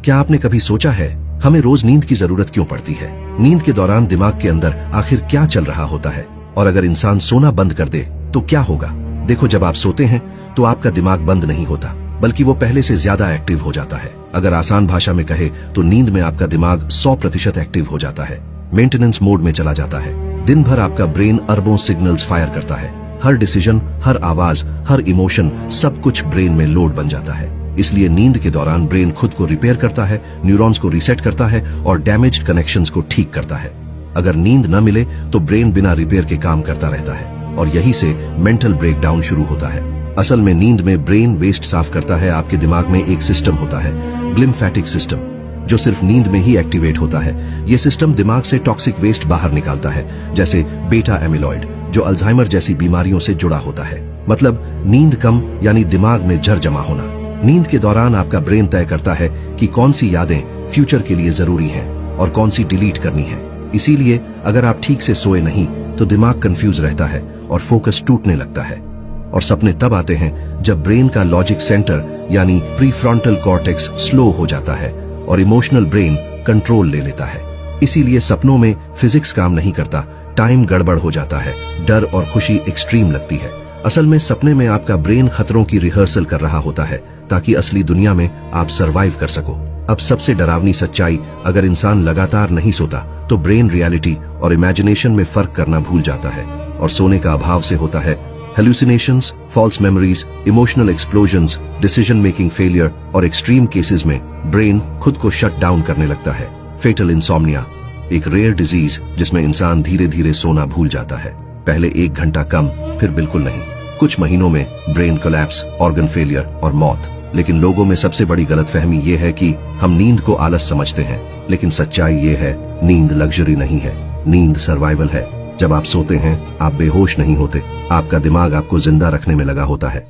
क्या आपने कभी सोचा है हमें रोज नींद की जरूरत क्यों पड़ती है? नींद के दौरान दिमाग के अंदर आखिर क्या चल रहा होता है? और अगर इंसान सोना बंद कर दे तो क्या होगा? देखो, जब आप सोते हैं तो आपका दिमाग बंद नहीं होता, बल्कि वो पहले से ज्यादा एक्टिव हो जाता है। अगर आसान भाषा में कहे तो नींद में आपका दिमाग 100% एक्टिव हो जाता है, मेंटेनेंस मोड में चला जाता है। दिन भर आपका ब्रेन अरबों सिग्नल्स फायर करता है। हर डिसीजन, हर आवाज, हर इमोशन, सब कुछ ब्रेन में लोड बन जाता है। इसलिए नींद के दौरान ब्रेन खुद को रिपेयर करता है, न्यूरॉन्स को रीसेट करता है और डैमेज्ड कनेक्शंस को ठीक करता है। अगर नींद न मिले तो ब्रेन बिना रिपेयर के काम करता रहता है और यहीं से मेंटल ब्रेकडाउन शुरू होता है। असल में नींद में ब्रेन वेस्ट साफ करता है। आपके दिमाग में एक सिस्टम होता है, ग्लिम्फेटिक सिस्टम, जो सिर्फ नींद में ही एक्टिवेट होता है। ये सिस्टम दिमाग से टॉक्सिक वेस्ट बाहर निकालता है, जैसे बेटा एमिलॉइड, जो अल्जाइमर जैसी बीमारियों से जुड़ा होता है। मतलब नींद कम यानी दिमाग में जर जमा होना। नींद के दौरान आपका ब्रेन तय करता है कि कौन सी यादें फ्यूचर के लिए जरूरी हैं और कौन सी डिलीट करनी है। इसीलिए अगर आप ठीक से सोए नहीं तो दिमाग कंफ्यूज रहता है और फोकस टूटने लगता है। और सपने तब आते हैं जब ब्रेन का लॉजिक सेंटर यानी प्रीफ्रंटल कॉर्टेक्स स्लो हो जाता है और इमोशनल ब्रेन कंट्रोल ले लेता है। इसीलिए सपनों में फिजिक्स काम नहीं करता, टाइम गड़बड़ हो जाता है, डर और खुशी एक्सट्रीम लगती है। असल में सपने में आपका ब्रेन खतरों की रिहर्सल कर रहा होता है ताकि असली दुनिया में आप सरवाइव कर सको। अब सबसे डरावनी सच्चाई, अगर इंसान लगातार नहीं सोता तो ब्रेन रियलिटी और इमेजिनेशन में फर्क करना भूल जाता है और सोने का अभाव से होता है hallucinations, false memories, emotional explosions, decision making failure और एक्सट्रीम केसेस में ब्रेन खुद को शट डाउन करने लगता है। फेटल इंसोम्निया एक रेयर डिजीज जिसमें इंसान धीरे धीरे सोना भूल जाता है। पहले 1 घंटा कम, फिर बिल्कुल नहीं। कुछ महीनों में ब्रेन कोलैप्स, ऑर्गन फेलियर और मौत। लेकिन लोगों में सबसे बड़ी गलतफहमी ये है कि हम नींद को आलस समझते हैं, लेकिन सच्चाई ये है, नींद लग्जरी नहीं है, नींद सर्वाइवल है। जब आप सोते हैं आप बेहोश नहीं होते, आपका दिमाग आपको जिंदा रखने में लगा होता है।